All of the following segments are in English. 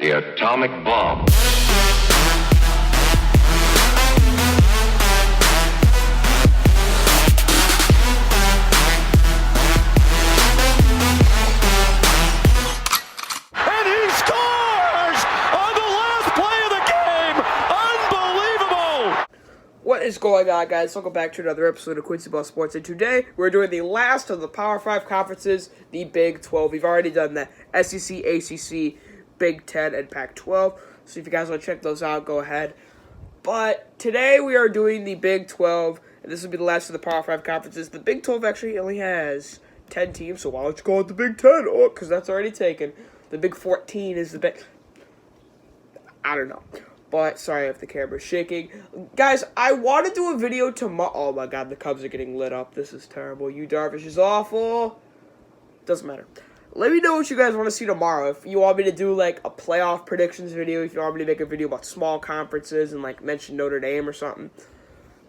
The atomic bomb. And he scores on the last play of the game. Unbelievable. What is going on, guys? Welcome back to another episode of Quincy Ball Sports, and today we're doing the last of the Power 5 conferences, the Big 12. We've already done the SEC, ACC, Big 10, and Pac-12, so if you guys want to check those out, go ahead. But today we are doing the Big 12, and this will be the last of the Power 5 conferences. The Big 12 actually only has 10 teams, so why don't you call it the Big 10? Oh, because that's already taken. The Big 14 is the big... I don't know. But, sorry if the camera's shaking. Guys, I want to do a video tomorrow. Oh my god, the Cubs are getting lit up. This is terrible. Yu Darvish is awful. Doesn't matter. Let me know what you guys want to see tomorrow. If you want me to do, like, a playoff predictions video. If you want me to make a video about small conferences and, like, mention Notre Dame or something.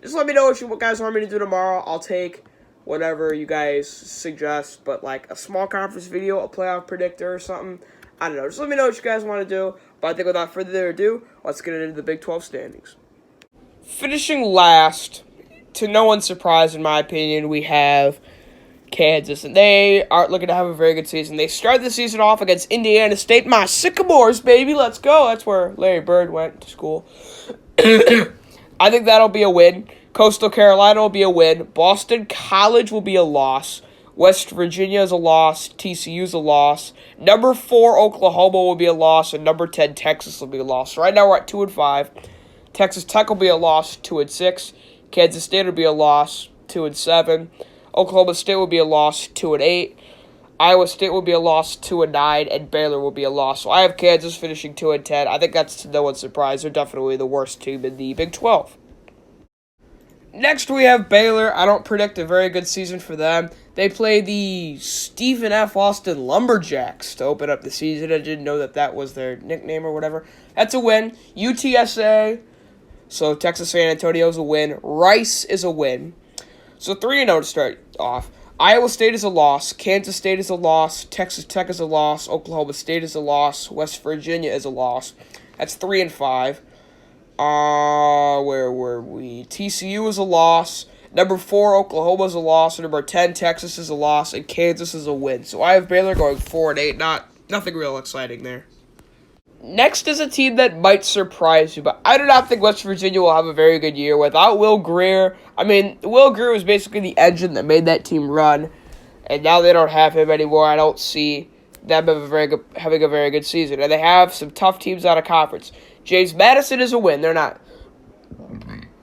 Just let me know what you guys want me to do tomorrow. I'll take whatever you guys suggest. But, like, a small conference video, a playoff predictor or something. I don't know. Just let me know what you guys want to do. But I think without further ado, let's get into the Big 12 standings. Finishing last, to no one's surprise in my opinion, we have Kansas. And they aren't looking to have a very good season. They started the season off against Indiana State. My Sycamores, baby, let's go. That's where Larry Bird went to school. I think that'll be a win. Coastal Carolina will be a win. Boston College will be a loss. West Virginia is a loss. TCU is a loss. Number 4, Oklahoma will be a loss. And number 10, Texas will be a loss. So right now we're at 2-5. Texas Tech will be a loss, 2-6. Kansas State will be a loss, 2-7. Oklahoma State will be a loss, 2-8. Iowa State will be a loss, 2-9. And Baylor will be a loss. So I have Kansas finishing 2-10. I think that's to no one's surprise. They're definitely the worst team in the Big 12. Next, we have Baylor. I don't predict a very good season for them. They play the Stephen F. Austin Lumberjacks to open up the season. I didn't know that was their nickname or whatever. That's a win. UTSA, so Texas San Antonio is a win. Rice is a win. So 3-0 to start off. Iowa State is a loss. Kansas State is a loss. Texas Tech is a loss. Oklahoma State is a loss. West Virginia is a loss. That's 3-5. Where were we? TCU is a loss. Number 4, Oklahoma is a loss. Number 10, Texas is a loss. And Kansas is a win. So I have Baylor going 4-8. Nothing real exciting there. Next is a team that might surprise you, but I do not think West Virginia will have a very good year without Will Grier. I mean, Will Grier was basically the engine that made that team run, and now they don't have him anymore. I don't see them having a very good season. And they have some tough teams out of conference. James Madison is a win. They're not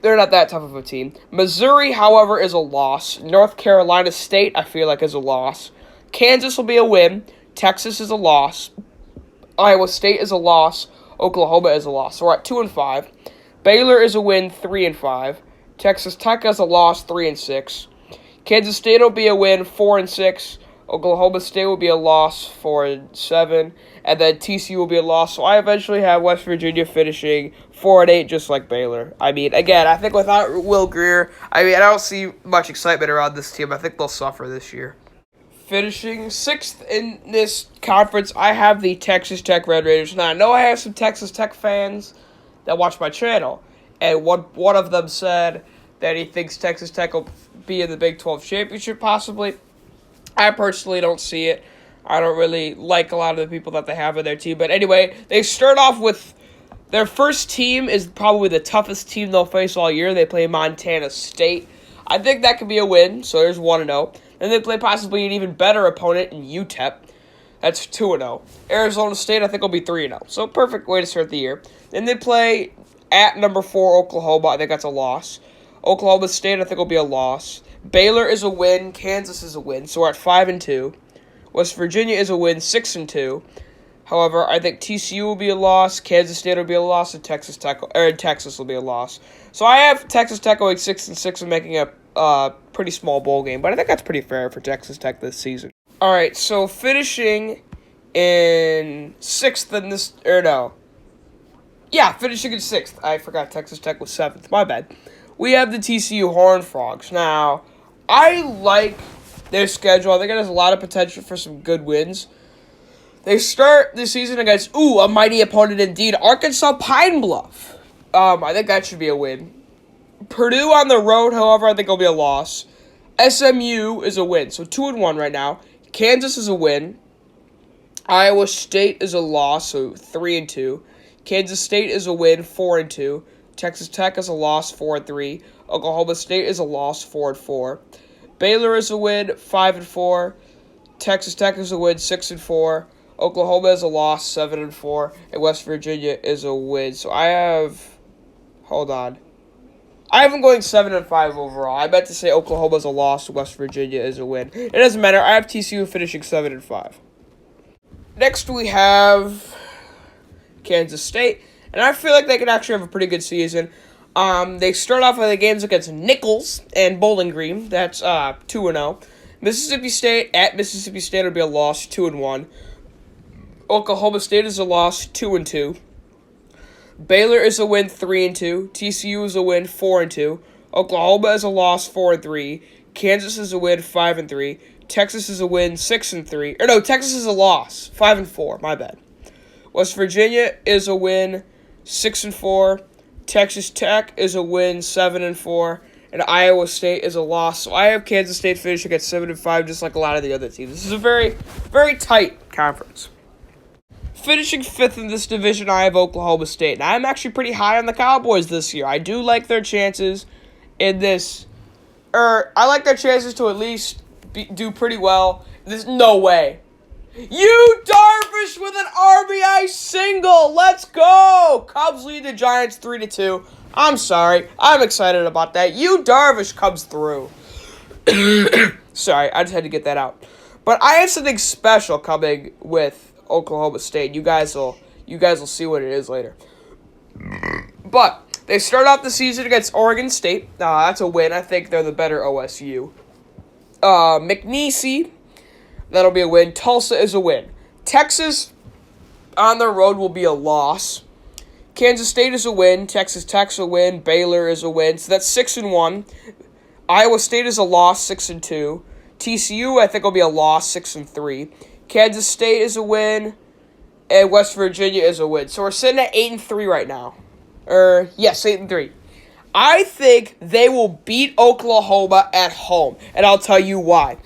that tough of a team. Missouri, however, is a loss. North Carolina State, I feel like, is a loss. Kansas will be a win. Texas is a loss. Iowa State is a loss. Oklahoma is a loss. So we're at 2-5. Baylor is a win, 3-5. Texas Tech is a loss, 3-6. Kansas State will be a win, 4-6. Oklahoma State will be a loss, 4-7. And then TCU will be a loss. So I eventually have West Virginia finishing 4-8, just like Baylor. I mean, again, I think without Will Grier, I don't see much excitement around this team. I think they'll suffer this year. Finishing 6th in this conference, I have the Texas Tech Red Raiders. Now, I know I have some Texas Tech fans that watch my channel. And one of them said that he thinks Texas Tech will be in the Big 12 championship, possibly. I personally don't see it. I don't really like a lot of the people that they have in their team. But anyway, they start off with their first team is probably the toughest team they'll face all year. They play Montana State. I think that could be a win, so there's 1-0. Then they play possibly an even better opponent in UTEP. That's 2-0. Arizona State, I think, will be 3-0. So perfect way to start the year. Then they play at number 4, Oklahoma. I think that's a loss. Oklahoma State, I think, will be a loss. Baylor is a win. Kansas is a win. So we're at 5-2. West Virginia is a win, 6-2. However, I think TCU will be a loss, Kansas State will be a loss, and Texas will be a loss. So I have Texas Tech going 6-6 and making a pretty small bowl game, but I think that's pretty fair for Texas Tech this season. All right, so finishing in 6th in this, finishing in 6th. I forgot Texas Tech was 7th. My bad. We have the TCU Horned Frogs. Now, I like their schedule. I think it has a lot of potential for some good wins. They start the season against, a mighty opponent indeed, Arkansas Pine Bluff. I think that should be a win. Purdue on the road, however, I think it'll be a loss. SMU is a win, so 2-1 right now. Kansas is a win. Iowa State is a loss, so 3-2. Kansas State is a win, 4-2. Texas Tech is a loss, 4-3. Oklahoma State is a loss, 4-4. Baylor is a win, 5-4. Texas Tech is a win, 6-4. Oklahoma is a loss, 7-4. And West Virginia is a win. So I have them going 7-5 overall. I meant to say Oklahoma's a loss, West Virginia is a win. It doesn't matter. I have TCU finishing 7-5. Next we have Kansas State, and I feel like they could actually have a pretty good season. They start off with the games against Nichols and Bowling Green. That's 2-0. Mississippi State at Mississippi State will be a loss, 2-1. Oklahoma State is a loss, 2-2. Baylor is a win, 3-2. TCU is a win, 4-2. Oklahoma is a loss, 4-3. Kansas is a win, 5-3. Texas is a win, 6-3. Or no, Texas is a loss, 5-4. My bad. West Virginia is a win, 6-4. Texas Tech is a win, 7-4. And Iowa State is a loss. So I have Kansas State finishing at 7-5, just like a lot of the other teams. This is a very, very tight conference. Finishing 5th in this division, I have Oklahoma State. Now, I'm actually pretty high on the Cowboys this year. I do like their chances in this. I like their chances to at least do pretty well. There's no way. You Darvish with an RBI single. Let's go. Cubs lead the Giants 3-2. I'm sorry. I'm excited about that. You Darvish comes through. Sorry, I just had to get that out. But I have something special coming with Oklahoma State. You guys will see what it is later. But they start off the season against Oregon State. That's a win. I think they're the better OSU. McNeese, that'll be a win. Tulsa is a win. Texas on the road will be a loss. Kansas State is a win. Texas Tech's a win. Baylor is a win. So that's 6-1. Iowa State is a loss, 6-2. TCU, I think, will be a loss, 6-3. Kansas State is a win. And West Virginia is a win. So we're sitting at 8-3 right now. Yes, 8-3. I think they will beat Oklahoma at home. And I'll tell you why.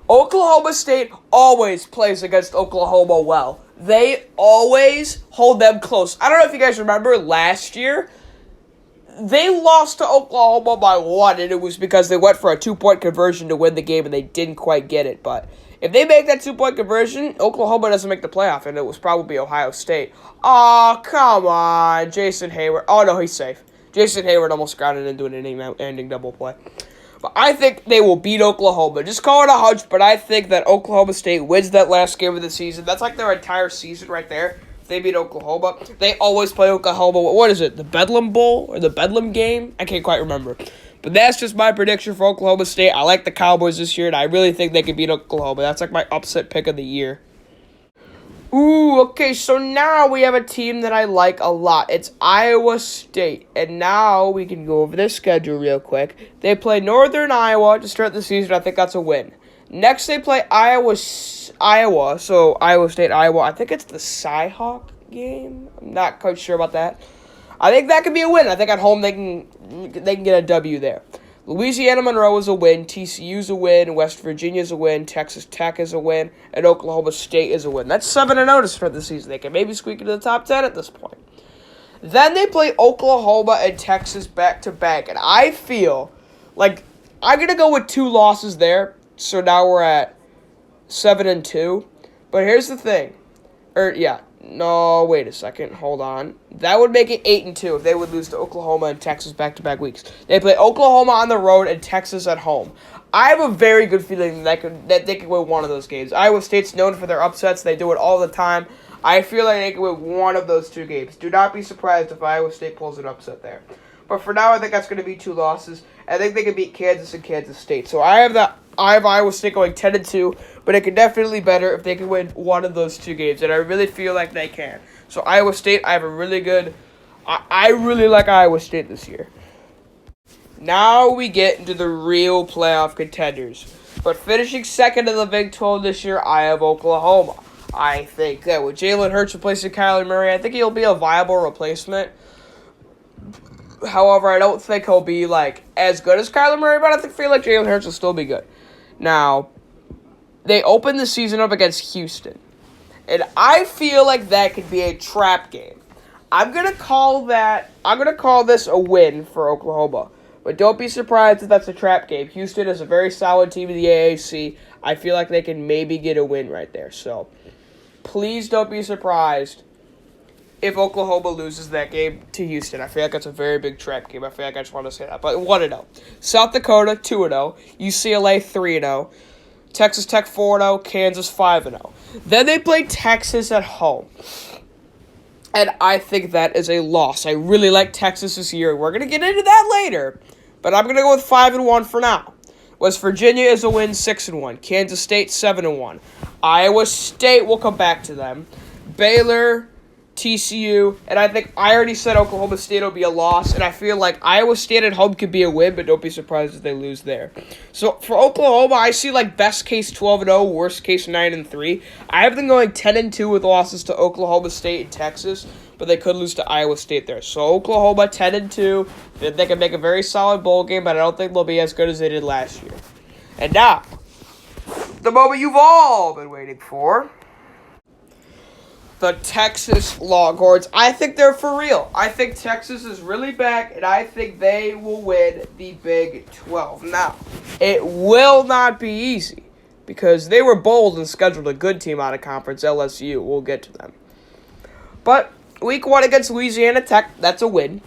Oklahoma State always plays against Oklahoma well. They always hold them close. I don't know if you guys remember last year. They lost to Oklahoma by 1, and it was because they went for a 2-point conversion to win the game, and they didn't quite get it. But if they make that 2-point conversion, Oklahoma doesn't make the playoff, and it was probably Ohio State. Oh, come on, Jason Hayward. Oh, no, he's safe. Jason Hayward almost grounded into an ending double play. But I think they will beat Oklahoma. Just call it a hunch, but I think that Oklahoma State wins that last game of the season. That's like their entire season right there. If they beat Oklahoma. They always play Oklahoma. What is it? The Bedlam Bowl or the Bedlam game? I can't quite remember. But that's just my prediction for Oklahoma State. I like the Cowboys this year, and I really think they can beat Oklahoma. That's like my upset pick of the year. Ooh, okay, so now we have a team that I like a lot. It's Iowa State. And now we can go over their schedule real quick. They play Northern Iowa to start the season. I think that's a win. Next, they play Iowa. So Iowa State, Iowa. I think it's the Cyhawk game. I'm not quite sure about that. I think that could be a win. I think at home they can get a W there. Louisiana Monroe is a win, TCU's a win, West Virginia's a win, Texas Tech is a win, and Oklahoma State is a win. That's 7-0 to start the season. They can maybe squeak into the top 10 at this point. Then they play Oklahoma and Texas back-to-back, and I feel like I'm going to go with 2 losses there, so now we're at 7-2. But here's the thing. No, wait a second. Hold on. That would make it 8-2 if they would lose to Oklahoma and Texas back-to-back weeks. They play Oklahoma on the road and Texas at home. I have a very good feeling that they could win one of those games. Iowa State's known for their upsets. They do it all the time. I feel like they can win one of those 2 games. Do not be surprised if Iowa State pulls an upset there. But for now, I think that's going to be 2 losses. I think they can beat Kansas and Kansas State. So I have Iowa State going 10-2, but it could definitely be better if they can win one of those 2 games, and I really feel like they can. So Iowa State, I really like Iowa State this year. Now we get into the real playoff contenders. But finishing second in the Big 12 this year, I have Oklahoma. I think that with Jalen Hurts replacing Kyler Murray, I think he'll be a viable replacement. However, I don't think he'll be like as good as Kyler Murray, but I feel like Jalen Hurts will still be good. Now, they opened the season up against Houston, and I feel like that could be a trap game. I'm gonna call this a win for Oklahoma, but don't be surprised if that's a trap game. Houston is a very solid team in the AAC. I feel like they can maybe get a win right there. So, please don't be surprised if Oklahoma loses that game to Houston. I feel like that's a very big trap game. I feel like I just want to say that. But 1-0. South Dakota, 2-0. UCLA, 3-0. Texas Tech, 4-0. Kansas, 5-0. Then they play Texas at home. And I think that is a loss. I really like Texas this year. We're going to get into that later. But I'm going to go with 5-1 for now. West Virginia is a win, 6-1. Kansas State, 7-1. Iowa State, we'll come back to them. Baylor, TCU, and I think I already said Oklahoma State will be a loss, and I feel like Iowa State at home could be a win, but don't be surprised if they lose there. So for Oklahoma, I see like best case 12-0, worst case 9-3. I have them going 10-2 with losses to Oklahoma State and Texas, but they could lose to Iowa State there. So Oklahoma 10-2, they can make a very solid bowl game, but I don't think they'll be as good as they did last year. And now, the moment you've all been waiting for. The Texas Longhorns. I think they're for real. I think Texas is really back, and I think they will win the Big 12. Now, it will not be easy because they were bold and scheduled a good team out of conference, LSU. We'll get to them. But week 1 against Louisiana Tech, that's a win.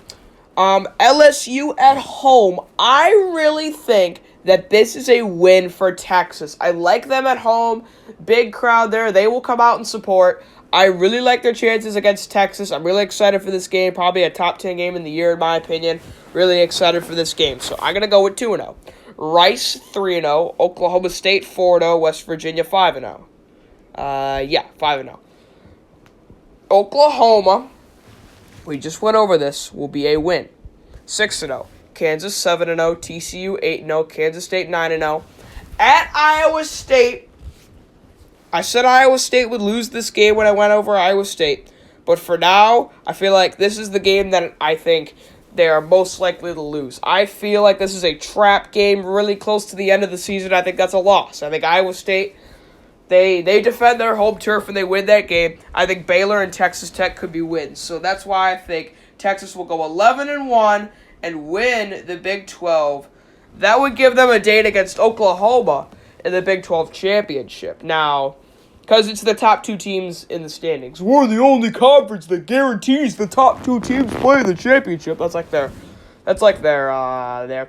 LSU at home, I really think that this is a win for Texas. I like them at home. Big crowd there. They will come out and support. I really like their chances against Texas. I'm really excited for this game. Probably a top 10 game in the year, in my opinion. Really excited for this game. So I'm going to go with 2-0. Rice, 3-0. Oklahoma State, 4-0. West Virginia, 5-0. 5-0. Oklahoma, we just went over this, will be a win. 6-0. Kansas, 7-0. TCU, 8-0. Kansas State, 9-0. At Iowa State, I said Iowa State would lose this game when I went over Iowa State. But for now, I feel like this is the game that I think they are most likely to lose. I feel like this is a trap game really close to the end of the season. I think that's a loss. I think Iowa State, they defend their home turf and they win that game. I think Baylor and Texas Tech could be wins. So that's why I think Texas will go 11-1 and win the Big 12. That would give them a date against Oklahoma in the Big 12 championship. Now, because it's the top 2 teams in the standings. We're the only conference that guarantees the top 2 teams play the championship. That's like their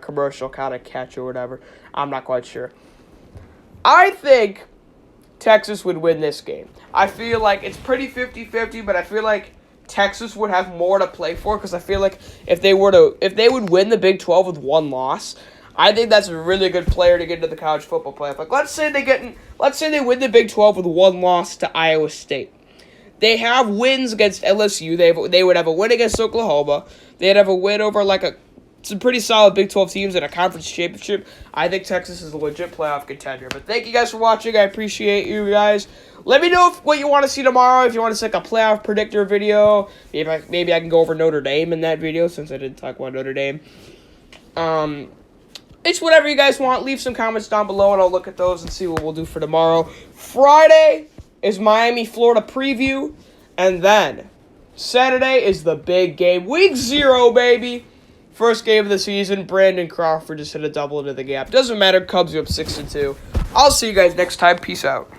commercial kind of catch or whatever. I'm not quite sure. I think Texas would win this game. I feel like it's pretty 50-50, but I feel like Texas would have more to play for because I feel like if they would win the Big 12 with 1 loss, I think that's a really good player to get into the college football playoff. Like, let's say they win the Big 12 with 1 loss to Iowa State. They have wins against LSU. They would have a win against Oklahoma. They'd have a win over some pretty solid Big 12 teams in a conference championship. I think Texas is a legit playoff contender. But thank you guys for watching. I appreciate you guys. Let me know what you want to see tomorrow. If you want to see like a playoff predictor video, maybe I can go over Notre Dame in that video since I didn't talk about Notre Dame. It's whatever you guys want. Leave some comments down below, and I'll look at those and see what we'll do for tomorrow. Friday is Miami, Florida preview, and then Saturday is the big game. Week 0, baby. First game of the season. Brandon Crawford just hit a double into the gap. Doesn't matter. Cubs are up 6-2. I'll see you guys next time. Peace out.